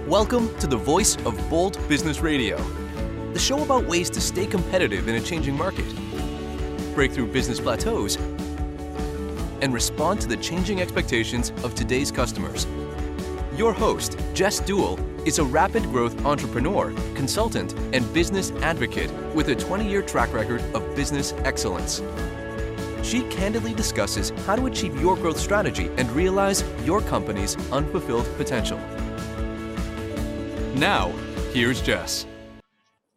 Welcome to the Voice of Bold Business Radio, the show about ways to stay competitive in a changing market, break through business plateaus, and respond to the changing expectations of today's customers. Your host, Jess Dewell, is a rapid growth entrepreneur, consultant, and business advocate with a 20-year track record of business excellence. She candidly discusses how to achieve your growth strategy and realize your company's unfulfilled potential. Now, here's Jess.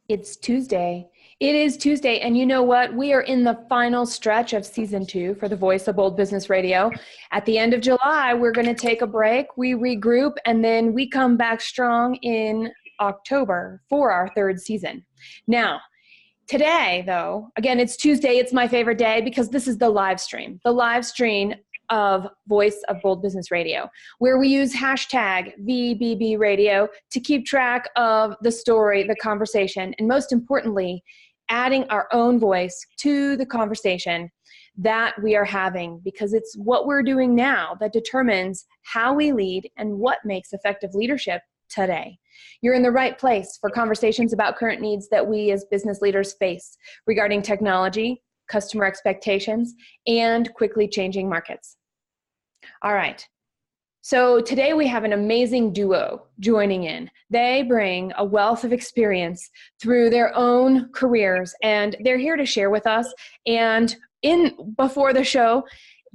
It's Tuesday. It is Tuesday, and you know what? We are in the final stretch of Season 2 for the Voice of Bold Business Radio. At the end of July, we're going to take a break, we regroup, and then we come back strong in October for our third season. Now, today, though, again, it's Tuesday. It's my favorite day because this is the live stream of Voice of Bold Business Radio, where we use hashtag VBB Radio to keep track of the story, the conversation, and most importantly, adding our own voice to the conversation that we are having, because it's what we're doing now that determines how we lead and what makes effective leadership today. You're in the right place for conversations about current needs that we as business leaders face regarding technology, customer expectations, and quickly changing markets. All right. So today we have an amazing duo joining in. They bring a wealth of experience through their own careers, and they're here to share with us. And before the show,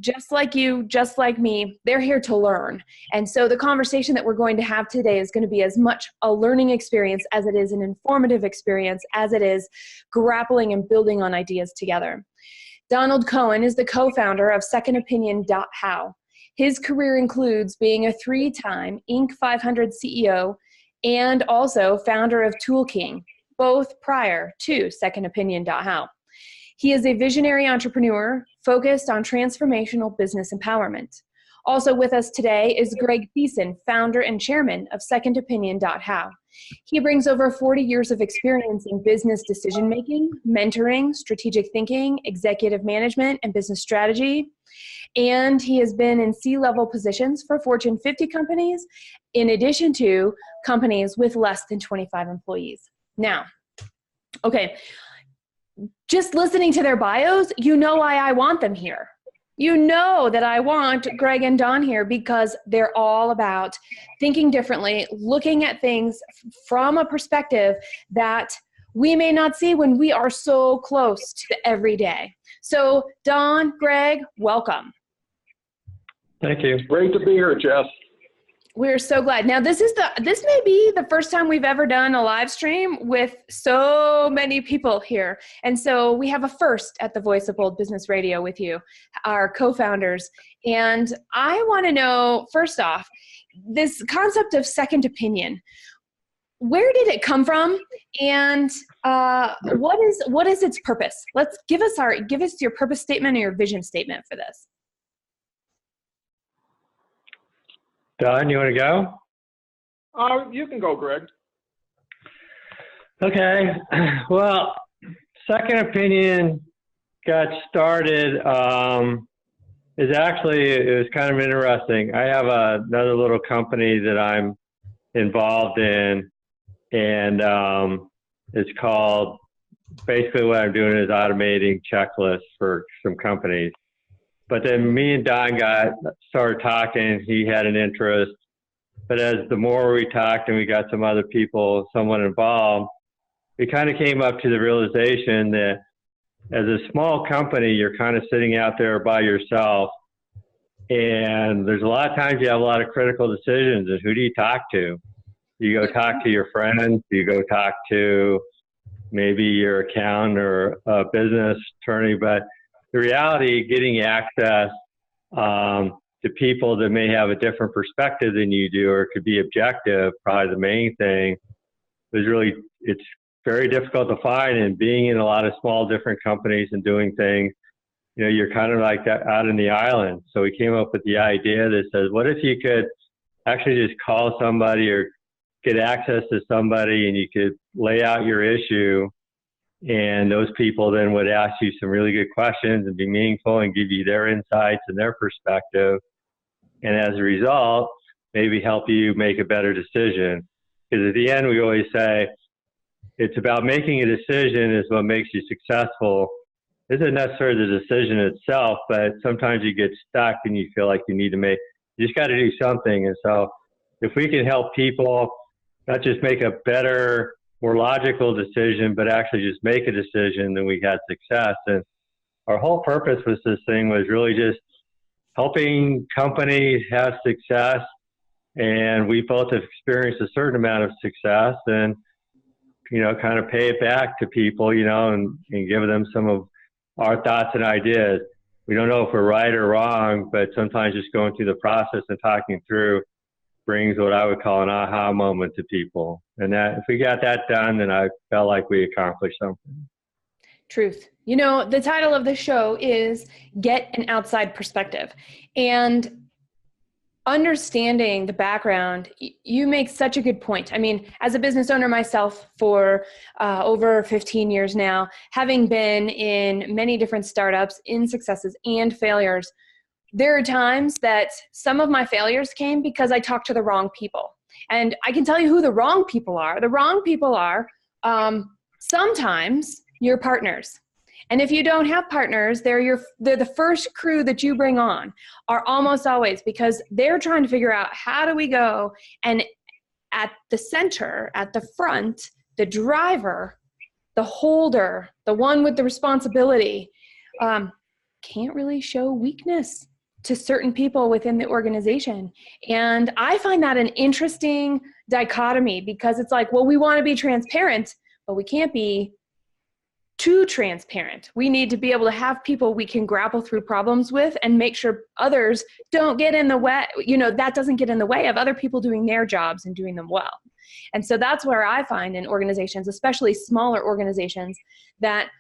just like you, just like me, they're here to learn. And so the conversation that we're going to have today is going to be as much a learning experience as it is an informative experience, as it is grappling and building on ideas together. Donald Cohen is the co-founder of SecondOpinion.how. His career includes being a 3-time Inc. 500 CEO and also founder of Tool King, both prior to SecondOpinion.how. He is a visionary entrepreneur focused on transformational business empowerment. Also with us today is Greg Thiesen, founder and chairman of SecondOpinion.how. He brings over 40 years of experience in business decision-making, mentoring, strategic thinking, executive management, and business strategy. And he has been in C-level positions for Fortune 50 companies, in addition to companies with less than 25 employees. Now, okay, just listening to their bios, you know why I want them here. You know that I want Greg and Don here because they're all about thinking differently, looking at things from a perspective that we may not see when we are so close to the everyday. So, Don, Greg, welcome. Thank you. Great to be here, Jess. We're so glad. Now, this may be the first time we've ever done a live stream with so many people here. And so we have a first at the Voice of Bold Business Radio with you, our co-founders. And I want to know, first off, this concept of second opinion. Where did it come from, and what is its purpose? Let's give us your purpose statement or your vision statement for this. Don, you want to go? You can go, Greg. Okay. Well, Second Opinion got started. It was kind of interesting. I have another little company that I'm involved in, and it's called, basically what I'm doing is automating checklists for some companies. But then me and Don started talking. He had an interest. But as the more we talked and we got some other people somewhat involved, we kind of came up to the realization that as a small company, you're kind of sitting out there by yourself. And there's a lot of times you have a lot of critical decisions. And who do you talk to? You go talk to your friends. You go talk to maybe your accountant or a business attorney. But the reality, getting access to people that may have a different perspective than you do, or could be objective, probably the main thing, it's very difficult to find. And being in a lot of small different companies and doing things, you're kind of like that out in the island. So we came up with the idea that says, what if you could actually just call somebody or get access to somebody and you could lay out your issue, and those people then would ask you some really good questions and be meaningful and give you their insights and their perspective. And as a result, maybe help you make a better decision. Because at the end, we always say, it's about making a decision is what makes you successful. It isn't necessarily the decision itself, but sometimes you get stuck and you feel like you just got to do something. And so if we can help people not just make a better, more logical decision, but actually just make a decision, then we had success. And our whole purpose with this thing was really just helping companies have success. And we both have experienced a certain amount of success and, kind of pay it back to people, and give them some of our thoughts and ideas. We don't know if we're right or wrong, but sometimes just going through the process and talking through brings what I would call an aha moment to people. And that if we got that done, then I felt like we accomplished something. Truth. The title of the show is Get an Outside Perspective. And understanding the background, you make such a good point. I mean, as a business owner myself for over 15 years now, having been in many different startups, in successes and failures, there are times that some of my failures came because I talked to the wrong people. And I can tell you who the wrong people are. The wrong people are sometimes your partners. And if you don't have partners, they're the first crew that you bring on, are almost always, because they're trying to figure out how do we go. And at the center, at the front, the driver, the holder, the one with the responsibility, can't really show weakness to certain people within the organization. And I find that an interesting dichotomy, because it's like, well, we want to be transparent, but we can't be too transparent. We need to be able to have people we can grapple through problems with and make sure others don't get in the way, that doesn't get in the way of other people doing their jobs and doing them well. And so that's where I find in organizations, especially smaller organizations, that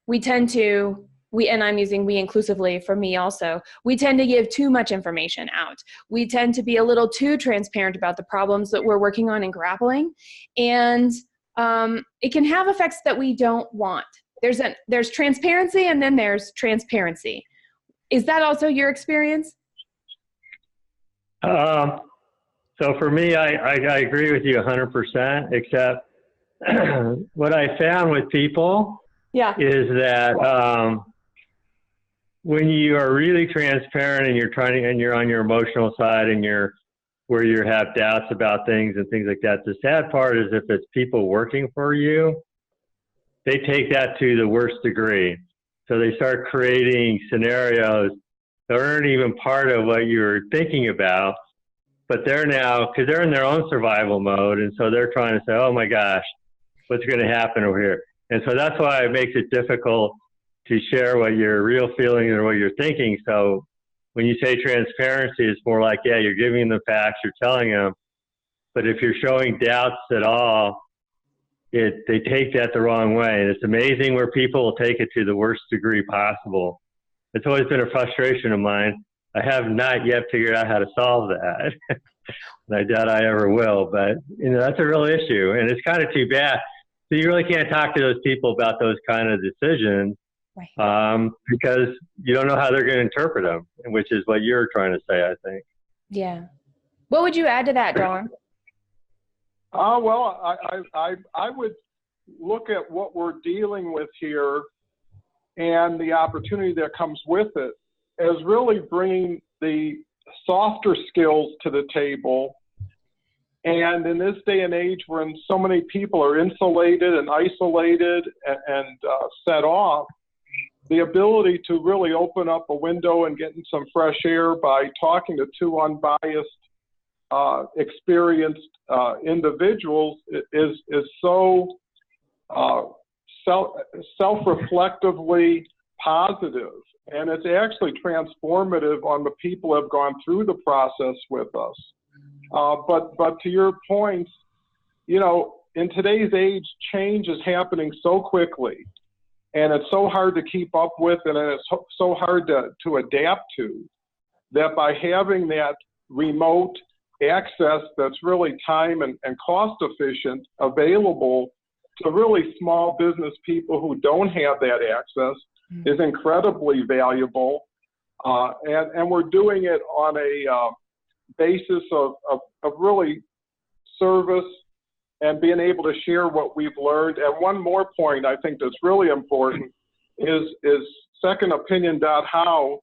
we tend to, and I'm using we inclusively for me also, we tend to give too much information out. We tend to be a little too transparent about the problems that we're working on and grappling. And it can have effects that we don't want. There's transparency, and then there's transparency. Is that also your experience? So for me, I agree with you 100%, except what I found with people is that when you are really transparent and you're on your emotional side and where you have doubts about things and things like that. The sad part is if it's people working for you, they take that to the worst degree. So they start creating scenarios that aren't even part of what you're thinking about, but they're now, because they're in their own survival mode, and so they're trying to say, oh my gosh, what's going to happen over here? And so that's why it makes it difficult to share what your real feelings or what you're thinking. So when you say transparency, it's more like, yeah, you're giving them facts, you're telling them. But if you're showing doubts at all, they take that the wrong way. And it's amazing where people will take it to the worst degree possible. It's always been a frustration of mine. I have not yet figured out how to solve that. And I doubt I ever will. But, that's a real issue. And it's kind of too bad. So you really can't talk to those people about those kind of decisions. Right. Because you don't know how they're going to interpret them, which is what you're trying to say, I think. Yeah. What would you add to that, Don? Well, I would look at what we're dealing with here and the opportunity that comes with it as really bringing the softer skills to the table. And in this day and age when so many people are insulated and isolated and set off, the ability to really open up a window and get in some fresh air by talking to two unbiased, experienced individuals is so self-reflectively positive. And it's actually transformative on the people who have gone through the process with us. But to your point, in today's age, change is happening so quickly. And it's so hard to keep up with, and it's so hard to adapt to, that by having that remote access that's really time and cost efficient available to really small business people who don't have that access is incredibly valuable. And we're doing it on a basis of really service, and being able to share what we've learned. And one more point I think that's really important is SecondOpinion.how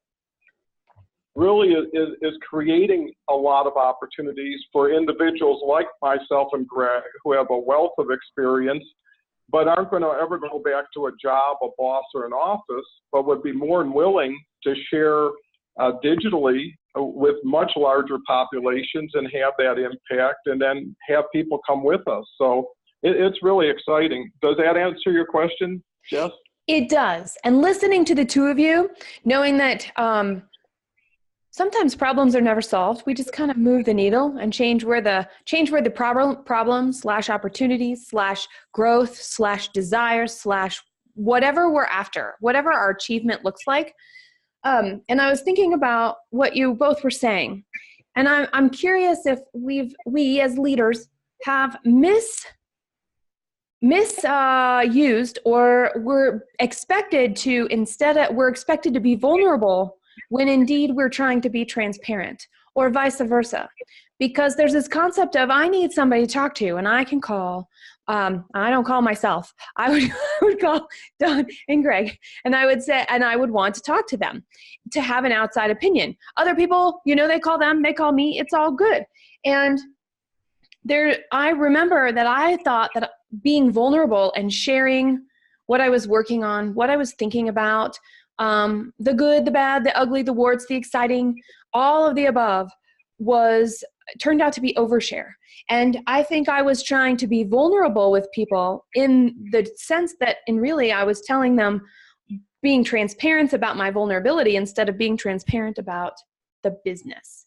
really is creating a lot of opportunities for individuals like myself and Greg who have a wealth of experience but aren't going to ever go back to a job, a boss, or an office, but would be more than willing to share digitally with much larger populations and have that impact, and then have people come with us. So it's really exciting. Does that answer your question, Jess? It does. And listening to the two of you, knowing that sometimes problems are never solved, we just kind of move the needle and change where the problems / opportunities / growth / desire / whatever we're after, whatever our achievement looks like. And I was thinking about what you both were saying, and I'm curious if we as leaders have misused, or we're expected to be vulnerable when indeed we're trying to be transparent, or vice versa. Because there's this concept of, I need somebody to talk to, and I can call, I don't call myself. I would call Don and Greg, and I would say, and I would want to talk to them, to have an outside opinion. Other people, they call them, they call me, it's all good. And I remember that I thought that being vulnerable and sharing what I was working on, what I was thinking about, the good, the bad, the ugly, the warts, the exciting, all of the above turned out to be overshare. And I think I was trying to be vulnerable with people in the sense that, I was telling them, being transparent about my vulnerability instead of being transparent about the business.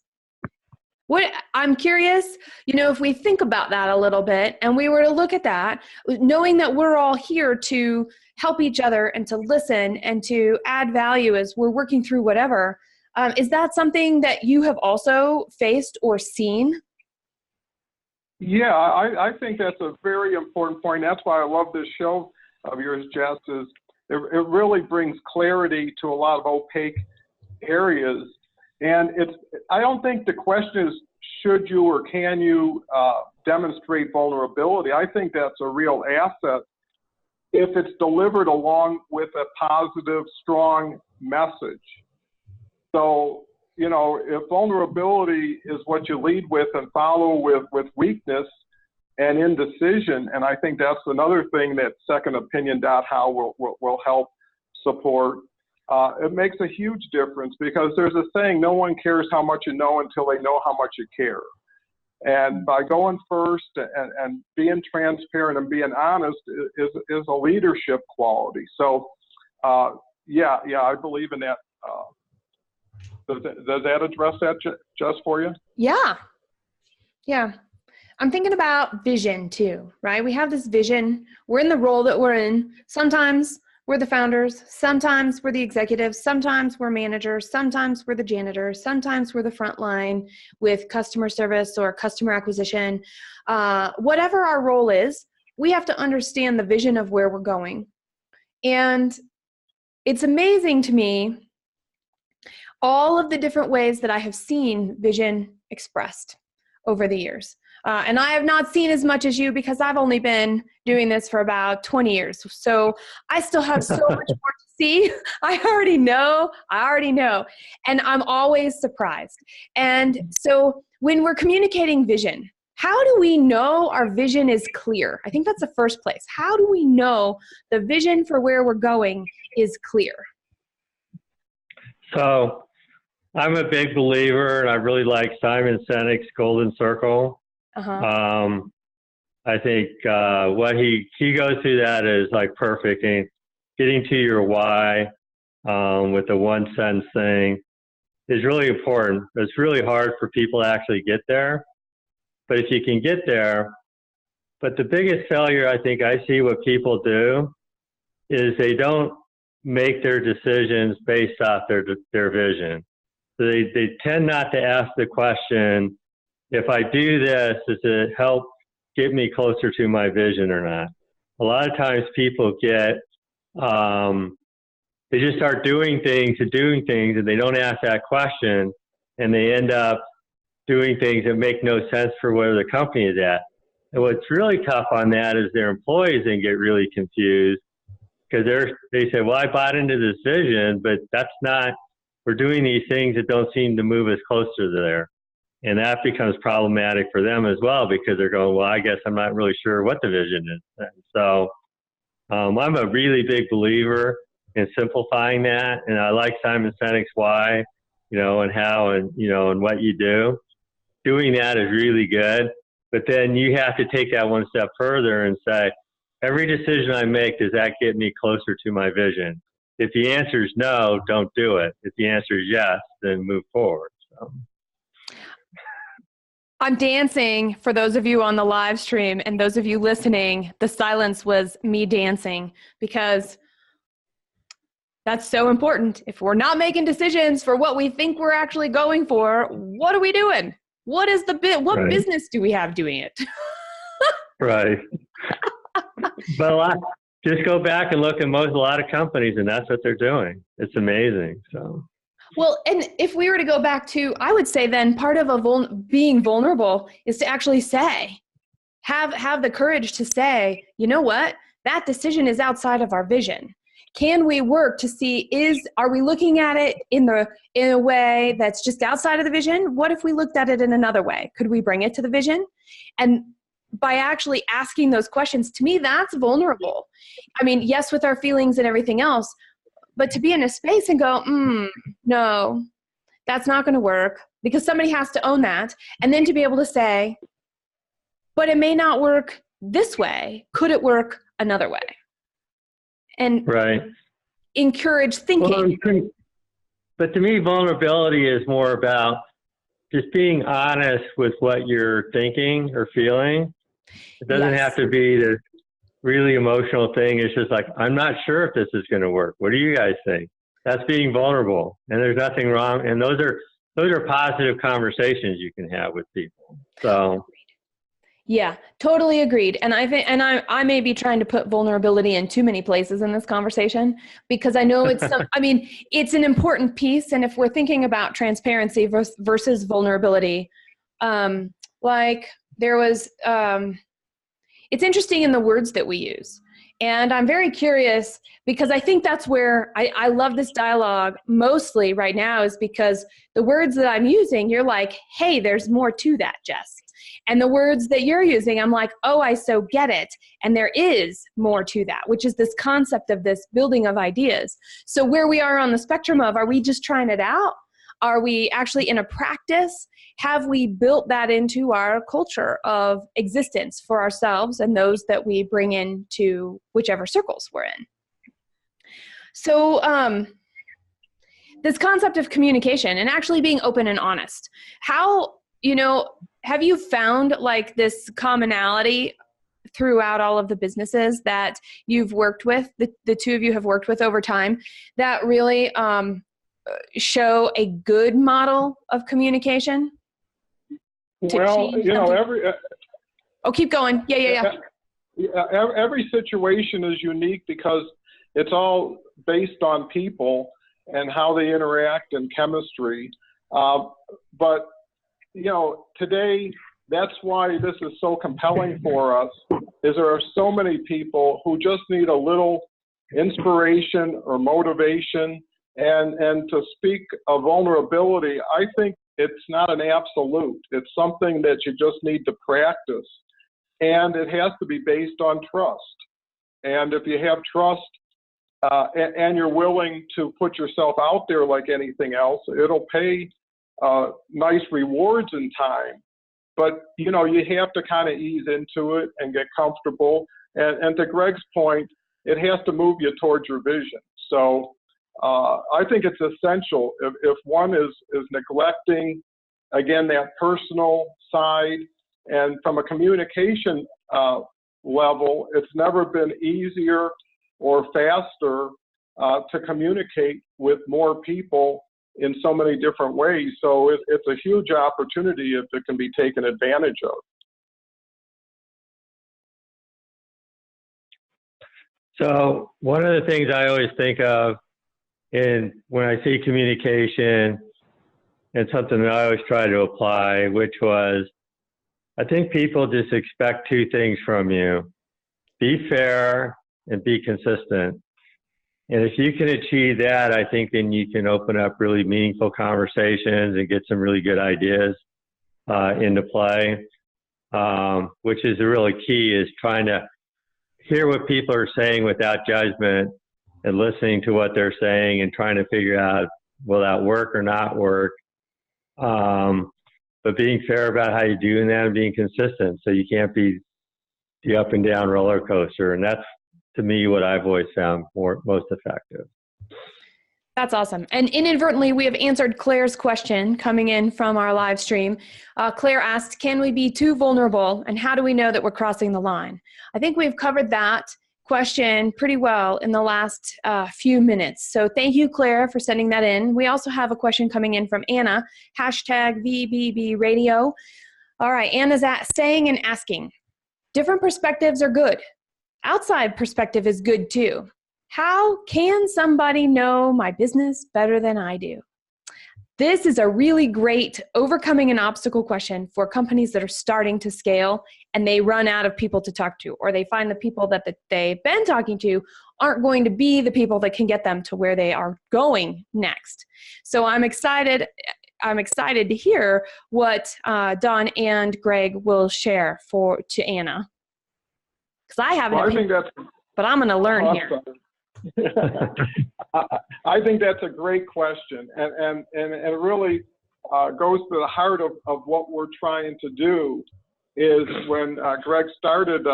I'm curious, if we think about that a little bit and we were to look at that, knowing that we're all here to help each other and to listen and to add value as we're working through whatever, is that something that you have also faced or seen? Yeah, I think that's a very important point. That's why I love this show of yours, Jess, is it really brings clarity to a lot of opaque areas. And I don't think the question is, should you or can you demonstrate vulnerability? I think that's a real asset if it's delivered along with a positive, strong message. So, if vulnerability is what you lead with and follow with weakness and indecision, and I think that's another thing that SecondOpinion.how will help support, it makes a huge difference, because there's a saying, no one cares how much you know until they know how much you care. And by going first and being transparent and being honest is a leadership quality. So, yeah, I believe in that. Does that address that, Jess, for you? Yeah. I'm thinking about vision too, right? We have this vision. We're in the role that we're in. Sometimes we're the founders. Sometimes we're the executives. Sometimes we're managers. Sometimes we're the janitors. Sometimes we're the front line with customer service or customer acquisition. Whatever our role is, we have to understand the vision of where we're going. And it's amazing to me all of the different ways that I have seen vision expressed over the years. And I have not seen as much as you, because I've only been doing this for about 20 years. So I still have so much more to see. I already know. And I'm always surprised. And so when we're communicating vision, how do we know our vision is clear? I think that's the first place. How do we know the vision for where we're going is clear? So I'm a big believer, and I really like Simon Sinek's Golden Circle. I think what he goes through that is like perfect, and getting to your why with the one sentence thing is really important. It's really hard for people to actually get there, but if you can get there, but the biggest failure I think I see what people do is they don't make their decisions based off their vision. So they tend not to ask the question, if I do this, does it help get me closer to my vision or not? A lot of times people get, they just start doing things, and they don't ask that question, and they end up doing things that make no sense for where the company is at. And what's really tough on that is their employees then get really confused because they say, well, I bought into this vision, but that's not, we're doing these things that don't seem to move us closer to there. And that becomes problematic for them as well because they're going, well, I guess I'm not really sure what the vision is. And so I'm a really big believer in simplifying that. And I like Simon Sinek's why, and how and, and what you do. Doing that is really good. But then you have to take that one step further and say, every decision I make, does that get me closer to my vision? If the answer is no, don't do it. If the answer is yes, then move forward. So. I'm dancing for those of you on the live stream and those of you listening. The silence was me dancing because that's so important. If we're not making decisions for what we think we're actually going for, what are we doing? What is what right. business do we have doing it? Right. But just go back and look at a lot of companies, and that's what they're doing. It's amazing. So. Well, and if we were to go back to, I would say then part of being vulnerable is to actually say, have the courage to say, you know what, that decision is outside of our vision. Can we work to see, are we looking at it in a way that's just outside of the vision? What if we looked at it in another way? Could we bring it to the vision? And by actually asking those questions, to me, that's vulnerable. I mean, yes, with our feelings and everything else, but to be in a space and go, no, that's not going to work, because somebody has to own that. And then to be able to say, but it may not work this way. Could it work another way? And right. encourage thinking. Well, but to me, vulnerability is more about just being honest with what you're thinking or feeling. It doesn't have to be this really emotional thing. It's just like, I'm not sure if this is going to work. What do you guys think? That's being vulnerable, and there's nothing wrong. And those are positive conversations you can have with people. So. Yeah, totally agreed. And I may be trying to put vulnerability in too many places in this conversation, because I know it's it's an important piece. And if we're thinking about transparency versus vulnerability, there was, it's interesting in the words that we use. And I'm very curious, because I think that's where I love this dialogue mostly right now, is because the words that I'm using, you're like, hey, there's more to that, Jess. And the words that you're using, I'm like, oh, I so get it. And there is more to that, which is this concept of this building of ideas. So where we are on the spectrum of, are we just trying it out? Are we actually in a practice? Have we built that into our culture of existence for ourselves and those that we bring into whichever circles we're in? So this concept of communication and actually being open and honest, how, have you found like this commonality throughout all of the businesses that you've worked with, the two of you have worked with over time, that really show a good model of communication? Well, keep going. Yeah. Every situation is unique because it's all based on people and how they interact and chemistry. But today, that's why this is so compelling for us, is there are so many people who just need a little inspiration or motivation. And to speak of vulnerability, I think it's not an absolute. It's something that you just need to practice. And it has to be based on trust. And if you have trust and you're willing to put yourself out there like anything else, it'll pay nice rewards in time. But, you have to kind of ease into it and get comfortable. And to Greg's point, it has to move you towards your vision. So I think it's essential. If one is neglecting, again, that personal side, and from a communication level, it's never been easier or faster to communicate with more people in so many different ways. So it's a huge opportunity if it can be taken advantage of. So one of the things I always think of when I see communication, and something that I always try to apply, which was I think people just expect two things from you: be fair and be consistent. And if you can achieve that, I think then you can open up really meaningful conversations and get some really good ideas into play, which is the really key, is trying to hear what people are saying without judgment and listening to what they're saying and trying to figure out, will that work or not work? But being fair about how you're doing that and being consistent, so you can't be the up and down roller coaster. And that's, to me, what I've always found most effective. That's awesome. And inadvertently, we have answered Claire's question coming in from our live stream. Claire asked, can we be too vulnerable, and how do we know that we're crossing the line? I think we've covered that question pretty well in the last few minutes. So thank you, Claire, for sending that in. We also have a question coming in from Anna, #VBB Radio. All right, Anna's saying and asking, different perspectives are good. Outside perspective is good too. How can somebody know my business better than I do? This is a really great overcoming an obstacle question for companies that are starting to scale and they run out of people to talk to, or they find the people that they've been talking to aren't going to be the people that can get them to where they are going next. So I'm excited to hear what Don and Greg will share to Anna. Because I haven't, but I'm going to learn here. I think that's a great question, and it really goes to the heart of what we're trying to do. Is when Greg started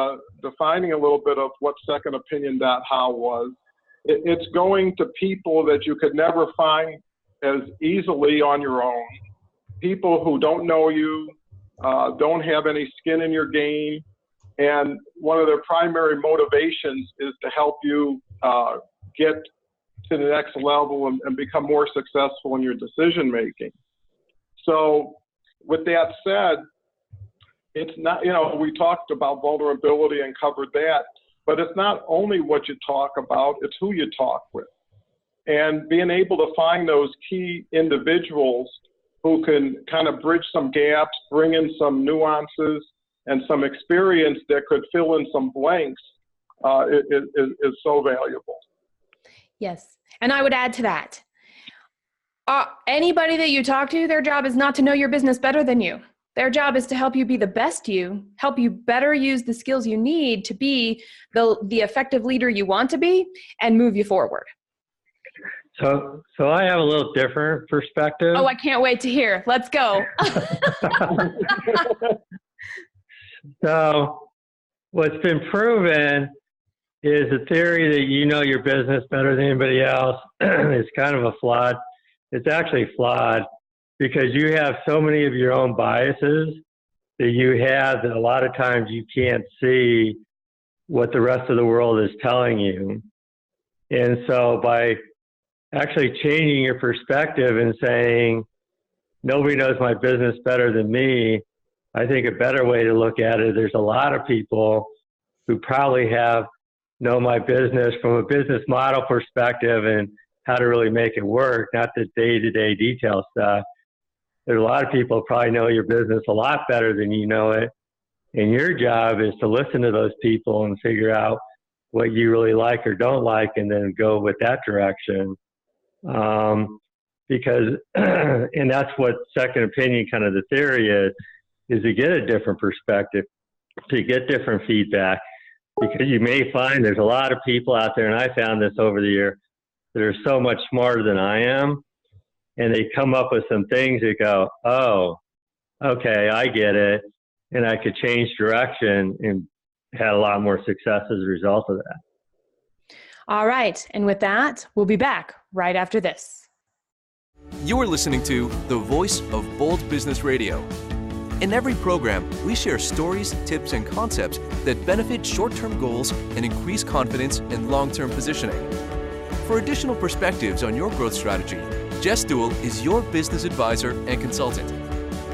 defining a little bit of what SecondOpinion.how was, it's going to people that you could never find as easily on your own. People who don't know you, don't have any skin in your game, and one of their primary motivations is to help you get to the next level and become more successful in your decision making. So with that said, it's not, we talked about vulnerability and covered that, but it's not only what you talk about, it's who you talk with. And being able to find those key individuals who can kind of bridge some gaps, bring in some nuances and some experience that could fill in some blanks is so valuable. Yes. And I would add to that, anybody that you talk to, their job is not to know your business better than you. Their job is to help you be the best you, help you better use the skills you need to be the effective leader you want to be, and move you forward. So I have a little different perspective. Oh, I can't wait to hear. Let's go. So what's been proven is the theory that you know your business better than anybody else is kind of a flawed. It's actually flawed because you have so many of your own biases that you have that a lot of times you can't see what the rest of the world is telling you. And so by actually changing your perspective and saying, nobody knows my business better than me, I think a better way to look at it, there's a lot of people who probably know my business from a business model perspective and how to really make it work, not the day-to-day detail stuff. There's a lot of people who probably know your business a lot better than you know it. And your job is to listen to those people and figure out what you really like or don't like and then go with that direction. Because, and that's what second opinion kind of the theory is to get a different perspective, to get different feedback. Because you may find there's a lot of people out there, and I found this over the year, that are so much smarter than I am. And they come up with some things that go, oh, okay, I get it. And I could change direction and had a lot more success as a result of that. All right. And with that, we'll be back right after this. You're listening to The Voice of Bold Business Radio. In every program, we share stories, tips, and concepts that benefit short-term goals and increase confidence in long-term positioning. For additional perspectives on your growth strategy, Jess Dewell is your business advisor and consultant.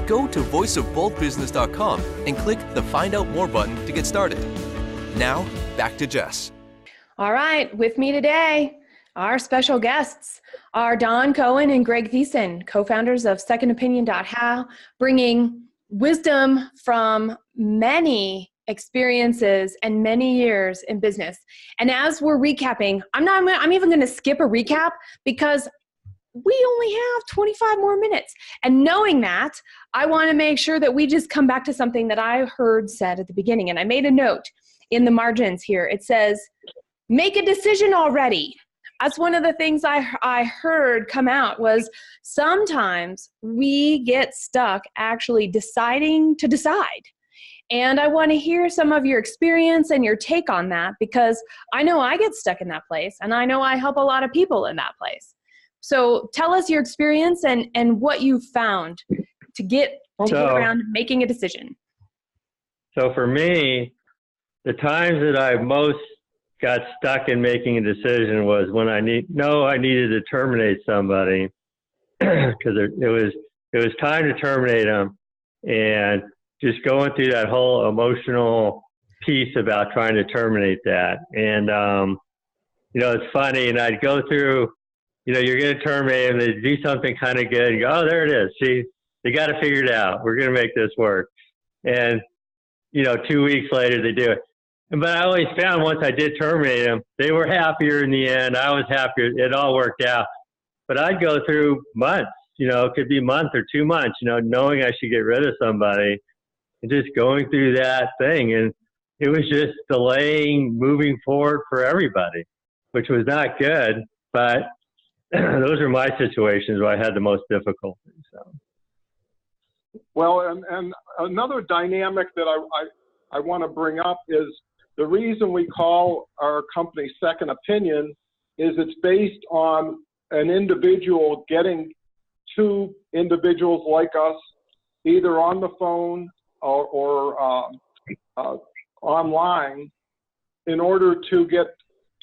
Go to voiceofboldbusiness.com and click the Find Out More button to get started. Now, back to Jess. All right, with me today, our special guests are Don Cohen and Greg Thiesen, co-founders of SecondOpinion.how, bringing wisdom from many experiences and many years in business. And as we're recapping, I'm even going to skip a recap because we only have 25 more minutes. And knowing that, I want to make sure that we just come back to something that I heard said at the beginning. And I made a note in the margins here. It says, make a decision already. That's one of the things I heard come out was sometimes we get stuck actually deciding to decide. And I want to hear some of your experience and your take on that, because I know I get stuck in that place, and I know I help a lot of people in that place. So tell us your experience and what you found to get around making a decision. So for me, the times that I most got stuck in making a decision was when I needed to terminate somebody because it was time to terminate them, and just going through that whole emotional piece about trying to terminate that. And, it's funny, and I'd go through, you're going to terminate them, they do something kind of good, and go, oh, there it is. See, they got to figure it out. We're going to make this work. And, 2 weeks later, they do it. But I always found once I did terminate them, they were happier in the end. I was happier. It all worked out. But I'd go through months, it could be a month or 2 months, knowing I should get rid of somebody and just going through that thing. And it was just delaying moving forward for everybody, which was not good. But those are my situations where I had the most difficulty. So. Well, and another dynamic that I want to bring up is the reason we call our company Second Opinion is it's based on an individual getting two individuals like us, either on the phone or online, in order to get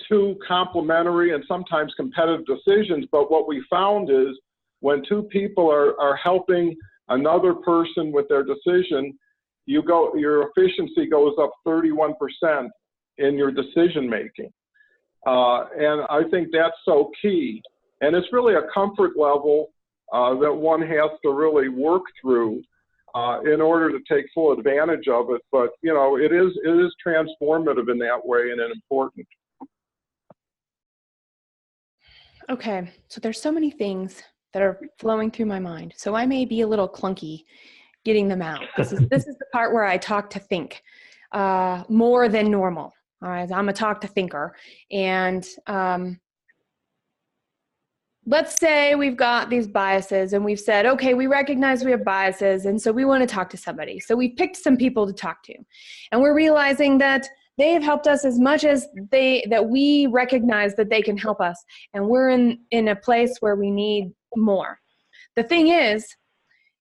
two complementary and sometimes competitive decisions. But what we found is when two people are helping another person with their decision, your efficiency goes up 31% in your decision making. And I think that's so key. And it's really a comfort level that one has to really work through in order to take full advantage of it. But, it is transformative in that way and important. Okay, so there's so many things that are flowing through my mind. So I may be a little clunky getting them out. This is the part where I talk to think more than normal. All right, I'm a talk to thinker. And let's say we've got these biases and we've said, okay, we recognize we have biases, and so we want to talk to somebody. So we've picked some people to talk to, and we're realizing that they have helped us as much as that we recognize that they can help us, and we're in a place where we need more. The thing is,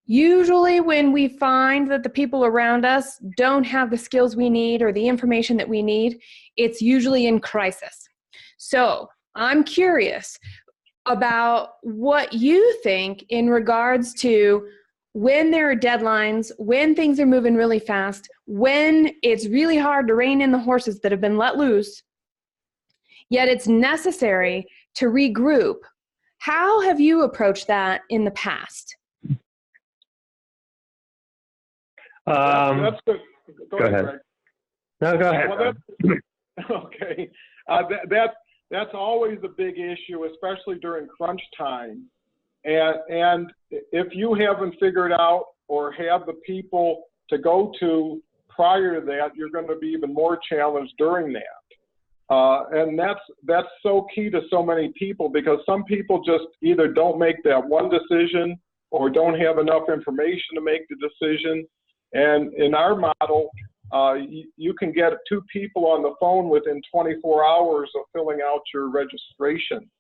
usually when we find that the people around us don't have the skills we need or the information that we need, it's usually in crisis. So I'm curious about what you think in regards to when there are deadlines, when things are moving really fast, when it's really hard to rein in the horses that have been let loose, yet it's necessary to regroup. How have you approached that in the past? That's good. Go ahead. Greg. No, go ahead. Well, okay. That's always a big issue, especially during crunch time. And if you haven't figured out or have the people to go to prior to that, you're going to be even more challenged during that. And that's so key to so many people, because some people just either don't make that one decision or don't have enough information to make the decision. And in our model, you can get two people on the phone within 24 hours of filling out your registration.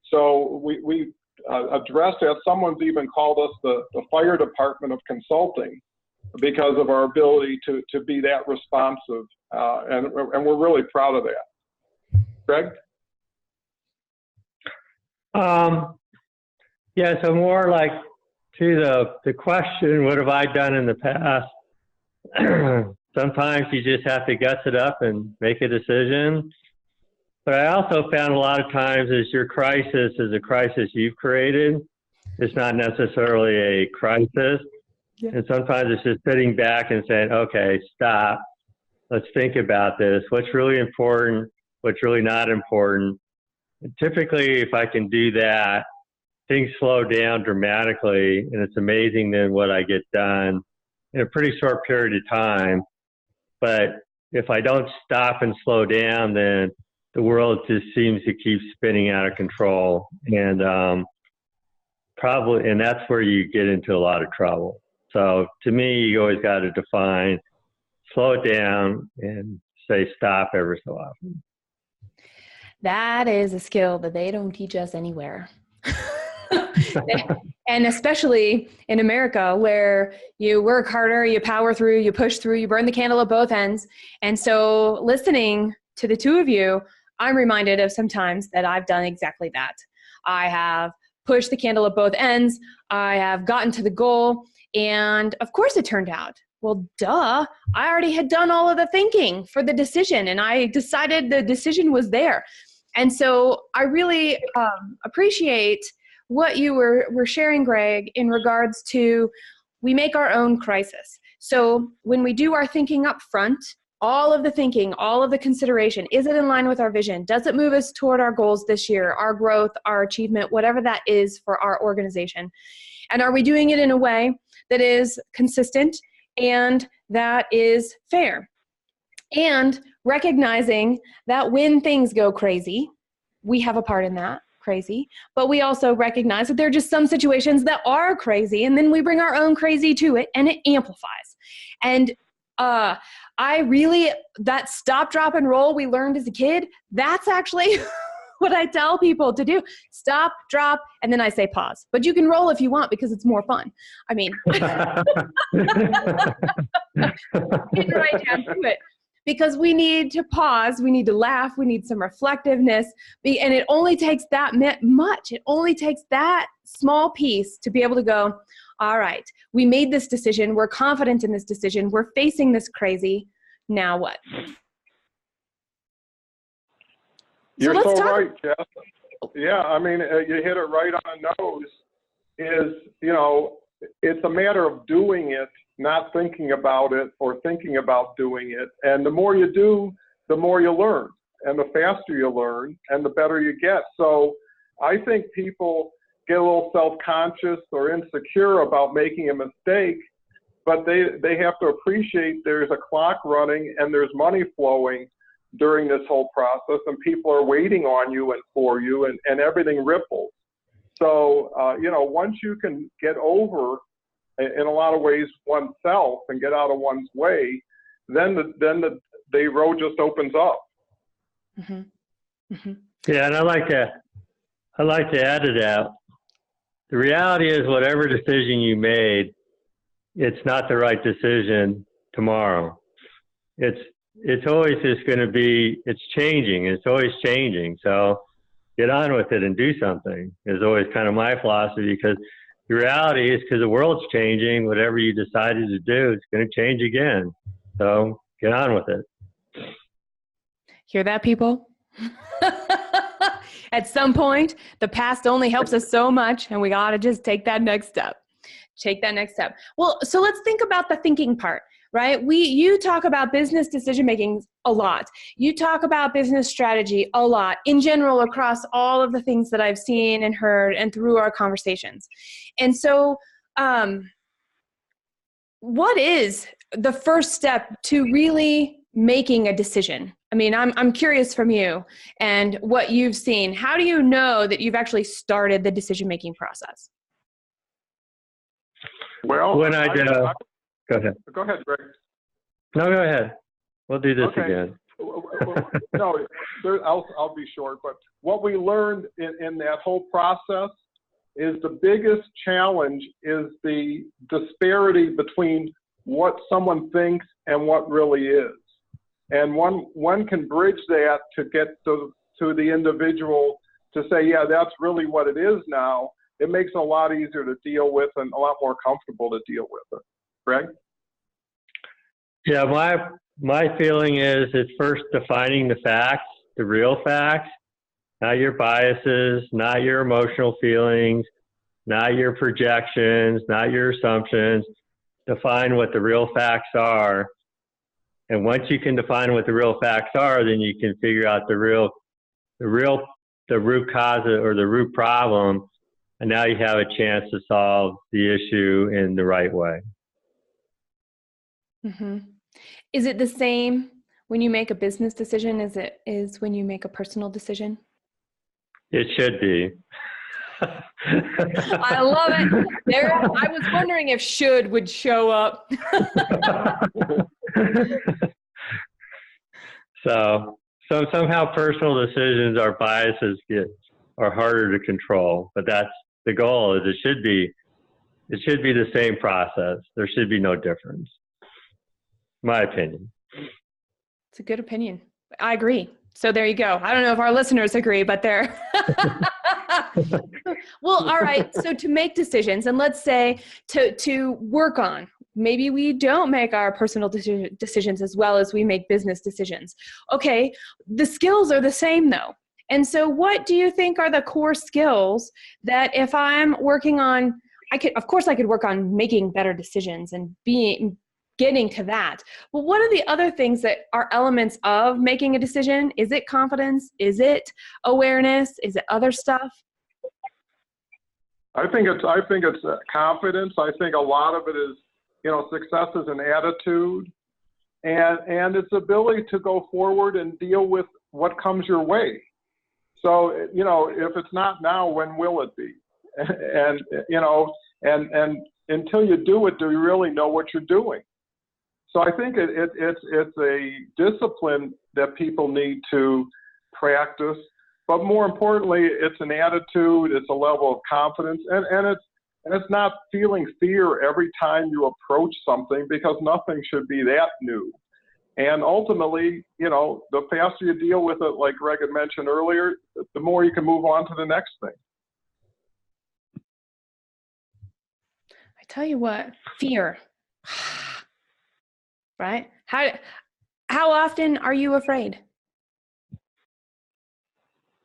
So we address that. Someone's even called us the fire department of consulting because of our ability to be that responsive. And we're really proud of that. Greg? Yeah, so more like to the question, what have I done in the past? Sometimes you just have to guts it up and make a decision. But I also found a lot of times is your crisis is a crisis you've created. It's not necessarily a crisis. Yeah. And sometimes it's just sitting back and saying, okay, stop. Let's think about this. What's really important? What's really not important? And typically, if I can do that, things slow down dramatically, and it's amazing then what I get done in a pretty short period of time. But if I don't stop and slow down, then the world just seems to keep spinning out of control. And and that's where you get into a lot of trouble. So to me, you always got to define, slow it down, and say stop every so often. That is a skill that they don't teach us anywhere. And especially in America, where you work harder, you power through, you push through, you burn the candle at both ends. And so listening to the two of you, I'm reminded of some times that I've done exactly that. I have pushed the candle at both ends. I have gotten to the goal. And of course it turned out, well, duh, I already had done all of the thinking for the decision, and I decided the decision was there. And so I really appreciate what you were sharing, Greg, in regards to we make our own crisis. So when we do our thinking up front, all of the thinking, all of the consideration, is it in line with our vision? Does it move us toward our goals this year, our growth, our achievement, whatever that is for our organization? And are we doing it in a way that is consistent and that is fair? And recognizing that when things go crazy, we have a part in that, crazy, but we also recognize that there are just some situations that are crazy, and then we bring our own crazy to it, and it amplifies. And that stop, drop, and roll we learned as a kid, that's actually what I tell people to do. Stop, drop, and then I say pause. But you can roll if you want because it's more fun. I mean, get right down to it. Because we need to pause, we need to laugh, we need some reflectiveness, and it only takes that much. It only takes that small piece to be able to go, all right, we made this decision, we're confident in this decision, we're facing this crazy, now what? You're so right, Jess. Yeah, I mean, you hit it right on the nose. It's a matter of doing it, not thinking about it or thinking about doing it. And the more you do, the more you learn, and the faster you learn, and the better you get. So I think people get a little self-conscious or insecure about making a mistake, but they have to appreciate there's a clock running and there's money flowing during this whole process, and people are waiting on you and for you, and everything ripples. So, once you can get over, in a lot of ways, oneself and get out of one's way, then the road just opens up. Mm-hmm. Mm-hmm. Yeah, and I'd like to add to that. The reality is, whatever decision you made, it's not the right decision tomorrow. It's always just going to be. It's changing. It's always changing. So get on with it and do something is always kind of my philosophy, because the reality is, because the world's changing, whatever you decided to do, it's going to change again. So get on with it. Hear that, people? At some point, the past only helps us so much, and we got to just take that next step. Well, so let's think about the thinking part, right? You talk about business decision-making a lot. You talk about business strategy a lot in general across all of the things that I've seen and heard and through our conversations. And so what is the first step to really making a decision? I mean, I'm curious from you and what you've seen. How do you know that you've actually started the decision-making process? Well, go ahead. Go ahead, Greg. No, go ahead. We'll do this again. No, I'll be short. But what we learned in that whole process is the biggest challenge is the disparity between what someone thinks and what really is. And one can bridge that to get to the individual to say, yeah, that's really what it is now. It makes it a lot easier to deal with and a lot more comfortable to deal with it. Greg? Yeah, my feeling is it's first defining the facts, the real facts, not your biases, not your emotional feelings, not your projections, not your assumptions. define what the real facts are. And once you can define what the real facts are, then you can figure out the root cause or the root problem. And now you have a chance to solve the issue in the right way. Mm-hmm. Is it the same when you make a business decision as it is when you make a personal decision? It should be. I love it. I was wondering if should would show up. So somehow personal decisions, our biases are harder to control, but that's the goal. Is it should be the same process. There should be no difference. My opinion. It's a good opinion. I agree. So there you go. I don't know if our listeners agree, but they're well, all right. So to make decisions, and let's say to work on, maybe we don't make our personal decisions as well as we make business decisions. Okay. The skills are the same though. And so what do you think are the core skills that if I'm working on, I could work on making better decisions and getting to that. But what are the other things that are elements of making a decision? Is it confidence? Is it awareness? Is it other stuff? I think it's confidence. I think a lot of it is, success is an attitude and its ability to go forward and deal with what comes your way. So, if it's not now, when will it be? And until you do it, do you really know what you're doing? So I think it's a discipline that people need to practice, but more importantly, it's an attitude, it's a level of confidence, and it's not feeling fear every time you approach something, because nothing should be that new. And ultimately, the faster you deal with it, like Greg had mentioned earlier, the more you can move on to the next thing. I tell you what, fear. Right? How often are you afraid?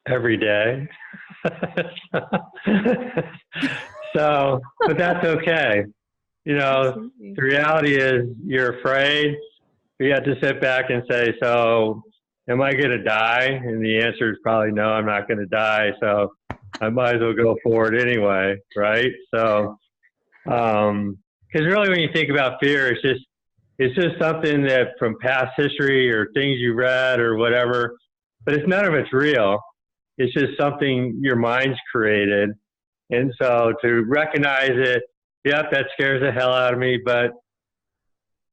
Every day. So, but that's okay. Absolutely. The reality is you're afraid. You have to sit back and say, so am I going to die? And the answer is probably no, I'm not going to die. So I might as well go forward anyway. Right. So, because really when you think about fear, it's just something that from past history or things you read or whatever, but none of it's real. It's just something your mind's created. And so to recognize it, yep, that scares the hell out of me, but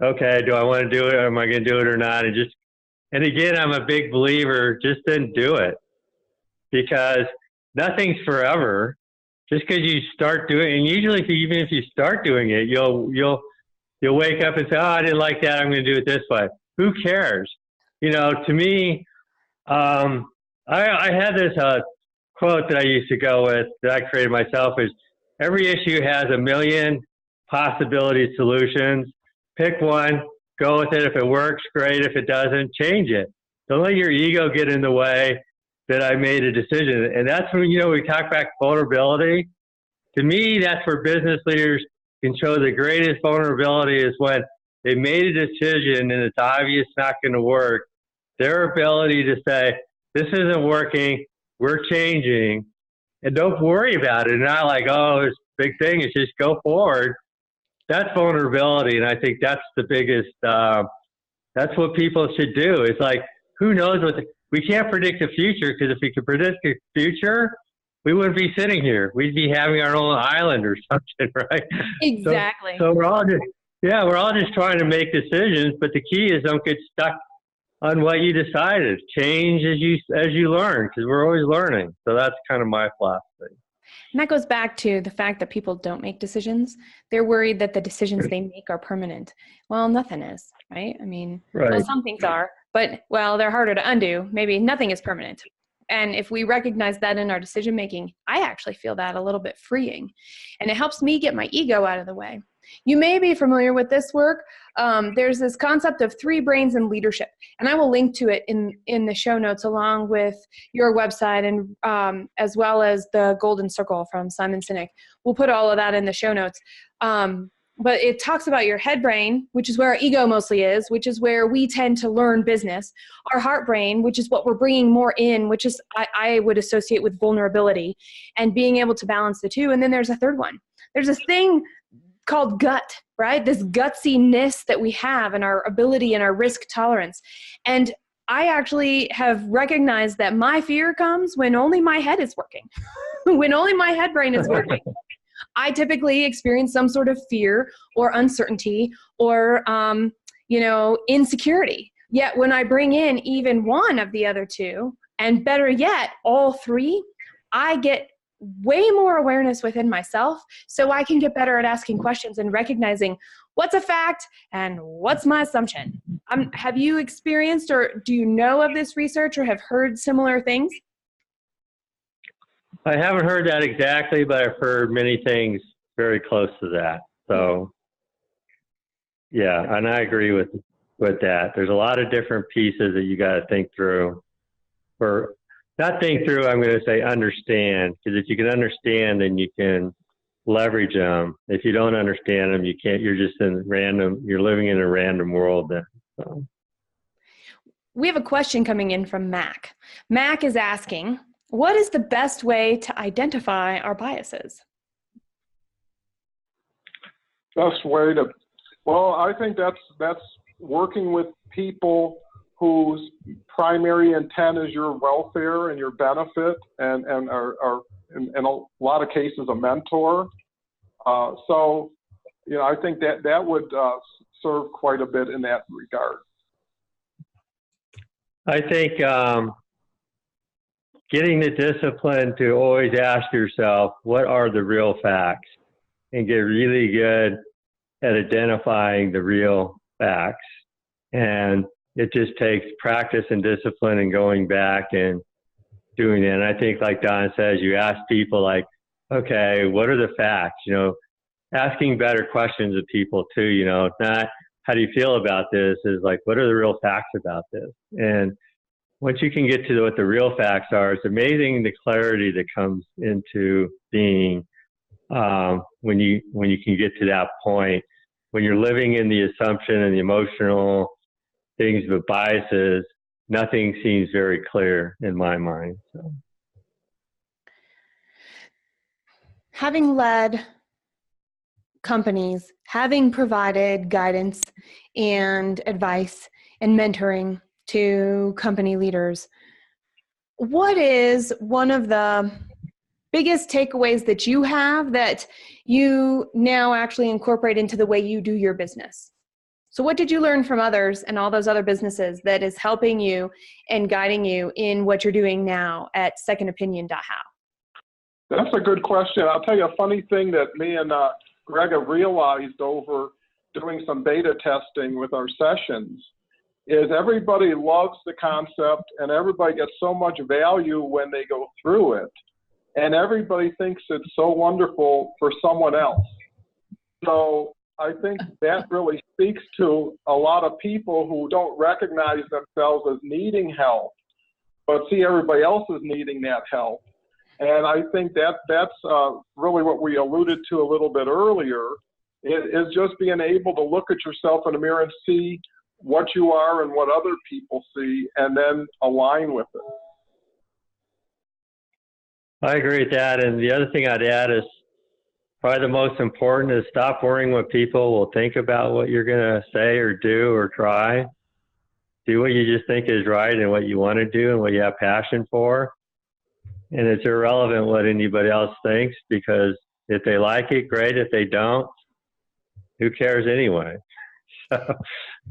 okay, do I want to do it? Am I going to do it or not? And again, I'm a big believer, just then do it, because nothing's forever. Just because you start doing it, and usually even if you start doing it, you'll wake up and say, oh, I didn't like that, I'm going to do it this way. Who cares? To me, I had this quote that I used to go with that I created myself is, every issue has a million possibility solutions. Pick one, go with it. If it works, great. If it doesn't, change it. Don't let your ego get in the way that I made a decision. And that's when, we talk about vulnerability. To me, that's where business leaders can show the greatest vulnerability, is when they made a decision and it's obvious not going to work. Their ability to say, this isn't working, we're changing, and don't worry about it. Not like, oh, it's a big thing. It's just go forward. That's vulnerability. And I think that's the biggest, that's what people should do. It's like, who knows we can't predict the future, because if we could predict the future, we wouldn't be sitting here. We'd be having our own island or something, right? Exactly. So we're all just trying to make decisions, but the key is don't get stuck on what you decided. Change as you learn, because we're always learning. So that's kind of my philosophy. And that goes back to the fact that people don't make decisions. They're worried that the decisions they make are permanent. Well, nothing is, right? I mean, right. Well, some things are, but they're harder to undo. Maybe nothing is permanent. And if we recognize that in our decision making, I actually feel that a little bit freeing. And it helps me get my ego out of the way. You may be familiar with this work. There's this concept of 3 brains in leadership, and I will link to it in the show notes along with your website and as well as the Golden Circle from Simon Sinek. We'll put all of that in the show notes. but it talks about your head brain, which is where our ego mostly is, which is where we tend to learn business. Our heart brain, which is what we're bringing more in, which is I would associate with vulnerability and being able to balance the two. And then there's a third one. There's this thing called gut, right? This gutsiness that we have and our ability and our risk tolerance. And I actually have recognized that my fear comes when only my head is working, when only my head brain is working. I typically experience some sort of fear or uncertainty or, insecurity. Yet when I bring in even one of the other two, and better yet, all three, I get way more awareness within myself so I can get better at asking questions and recognizing what's a fact and what's my assumption. Have you experienced or do you know of this research or have heard similar things? I haven't heard that exactly, but I've heard many things very close to that. So, yeah, and I agree with that. There's a lot of different pieces that you got to think through. Or not think through, I'm going to say understand, because if you can understand, then you can leverage them. If you don't understand them, you can't. You're just you're living in a random world then. So. We have a question coming in from Mac. Mac is asking, what is the best way to identify our biases? Best way to, well, I think that's working with people whose primary intent is your welfare and your benefit, and are in a lot of cases a mentor. So, I think that would serve quite a bit in that regard. I think getting the discipline to always ask yourself, what are the real facts? And get really good at identifying the real facts. And it just takes practice and discipline and going back and doing it. And I think, like Don says, you ask people like, okay, what are the facts? Asking better questions of people too, not how do you feel about this, is like, what are the real facts about this? And once you can get to what the real facts are, it's amazing the clarity that comes into being when you can get to that point. When you're living in the assumption and the emotional things with biases, nothing seems very clear in my mind. So. Having led companies, having provided guidance and advice and mentoring to company leaders, what is one of the biggest takeaways that you have that you now actually incorporate into the way you do your business? So what did you learn from others and all those other businesses that is helping you and guiding you in what you're doing now at SecondOpinion.how? That's a good question. I'll tell you a funny thing that me and Greg have realized over doing some beta testing with our sessions is everybody loves the concept and everybody gets so much value when they go through it. And everybody thinks it's so wonderful for someone else. So I think that really speaks to a lot of people who don't recognize themselves as needing help, but see everybody else as needing that help. And I think that's really what we alluded to a little bit earlier, is just being able to look at yourself in the mirror and see what you are and what other people see, and then align with it. I agree with that. And the other thing I'd add is probably the most important is stop worrying what people will think about what you're going to say or do or try. Do what you just think is right and what you want to do and what you have passion for. And it's irrelevant what anybody else thinks, because if they like it, great. If they don't, who cares anyway? So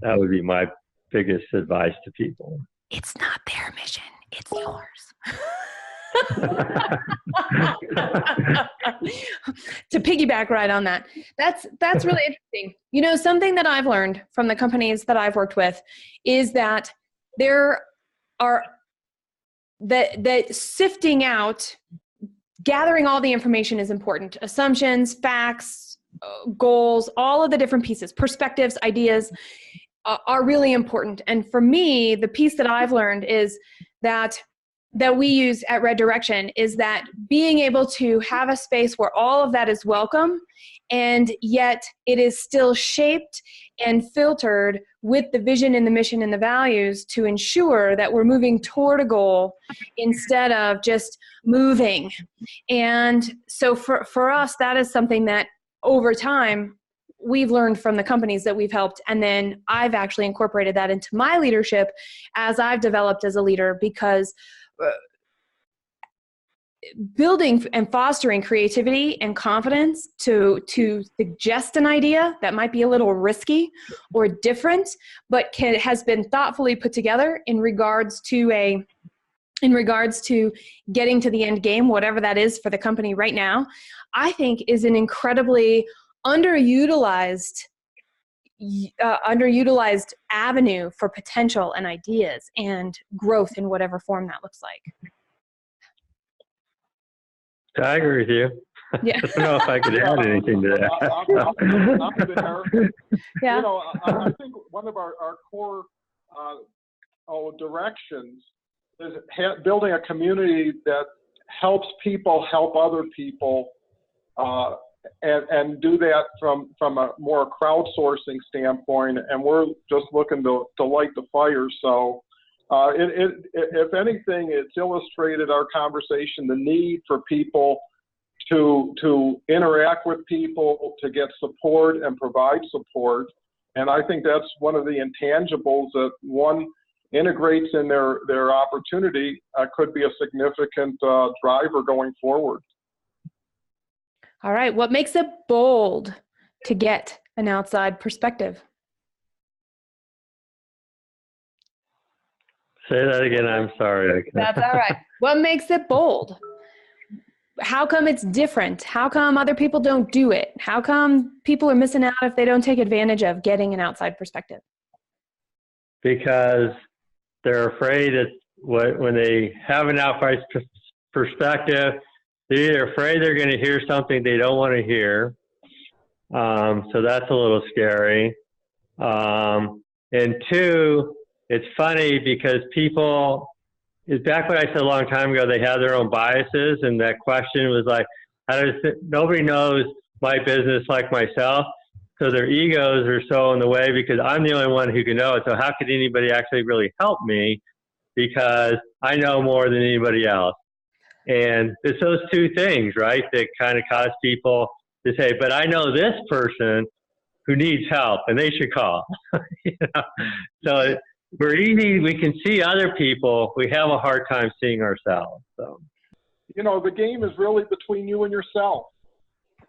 that would be my biggest advice to people. It's not their mission, it's yours. To piggyback right on that, that's really interesting. Something that I've learned from the companies that I've worked with is that there are that sifting out, gathering all the information is important. Assumptions, facts, goals, all of the different pieces, perspectives, ideas are really important. And for me, the piece that I've learned is that we use at Red Direction is that being able to have a space where all of that is welcome and yet it is still shaped and filtered with the vision and the mission and the values to ensure that we're moving toward a goal instead of just moving. And so for us, that is something that over time we've learned from the companies that we've helped. And then I've actually incorporated that into my leadership as I've developed as a leader, because building and fostering creativity and confidence to suggest an idea that might be a little risky or different, but has been thoughtfully put together in regards to getting to the end game, whatever that is for the company right now, I think is an incredibly underutilized avenue for potential and ideas and growth in whatever form that looks like. I agree with you. Yeah. I don't know if I could add anything to that. Yeah. You know, I think one of our core directions is building a community that helps people help other people, and do that from a more crowdsourcing standpoint. And we're just looking to light the fire. So if anything, it's illustrated our conversation, the need for people to interact with people, to get support and provide support. And I think that's one of the intangibles that one integrates in their opportunity, could be a significant driver going forward. All right. What makes it bold to get an outside perspective? Say that again. I'm sorry. That's all right. What makes it bold? How come it's different? How come other people don't do it? How come people are missing out if they don't take advantage of getting an outside perspective? Because they're afraid that when they have an outside perspective, they're either afraid they're going to hear something they don't want to hear. So that's a little scary. And two, it's funny because people, back when I said a long time ago, they have their own biases. And that question was like, nobody knows my business like myself. So their egos are so in the way because I'm the only one who can know it. So how could anybody actually really help me? Because I know more than anybody else. And it's those two things, right, that kind of cause people to say, but I know this person who needs help and they should call. You know? So we can see other people. We have a hard time seeing ourselves. So, you know, the game is really between you and yourself.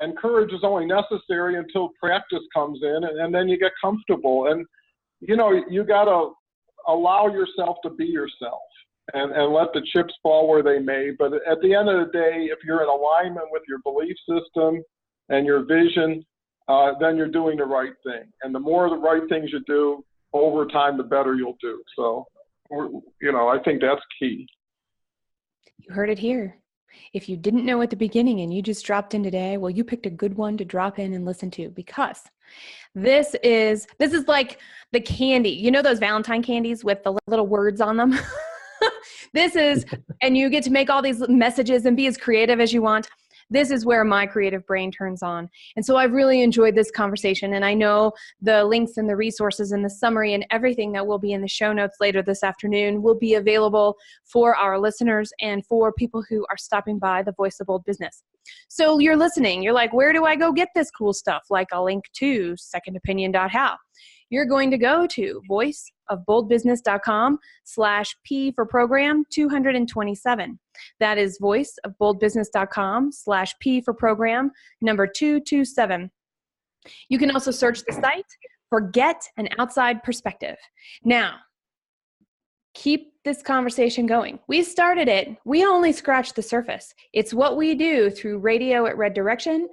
And courage is only necessary until practice comes in, and then you get comfortable. And, you know, you got to allow yourself to be yourself and let the chips fall where they may. But at the end of the day, if you're in alignment with your belief system and your vision, then you're doing the right thing. And the more of the right things you do over time, the better you'll do. So, you know, I think that's key. You heard it here. If you didn't know at the beginning and you just dropped in today, well, you picked a good one to drop in and listen to, because this is like the candy. You know those Valentine candies with the little words on them? This is, and you get to make all these messages and be as creative as you want. This is where my creative brain turns on. And so I've really enjoyed this conversation. And I know the links and the resources and the summary and everything that will be in the show notes later this afternoon will be available for our listeners and for people who are stopping by the Voice of Bold Business. So you're listening. You're like, where do I go get this cool stuff? Like a link to SecondOpinion.how. You're going to go to voiceofboldbusiness.com/P for program 227. That is voiceofboldbusiness.com/P for program number 227. You can also search the site for Get an Outside Perspective. Now, keep this conversation going. We started it. We only scratched the surface. It's what we do through radio at Red Direction,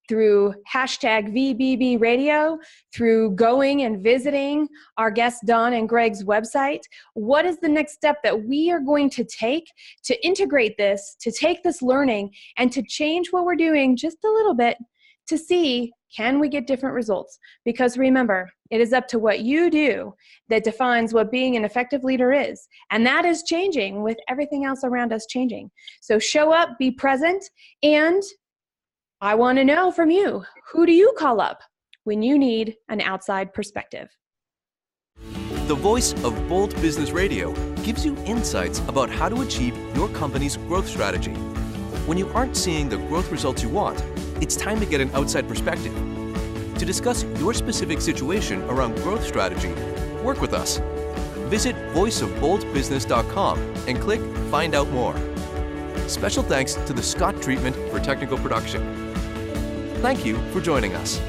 through #VBB Radio, through going and visiting our guests Don and Greg's website. What is the next step that we are going to take to integrate this, to take this learning and to change what we're doing just a little bit to see, can we get different results? Because remember, it is up to what you do that defines what being an effective leader is. And that is changing with everything else around us changing. So show up, be present, and I want to know from you, who do you call up when you need an outside perspective? The voice of Bold Business Radio gives you insights about how to achieve your company's growth strategy. When you aren't seeing the growth results you want, it's time to get an outside perspective. To discuss your specific situation around growth strategy, work with us. Visit voiceofboldbusiness.com and click Find Out More. Special thanks to the Scott Treatment for technical production. Thank you for joining us.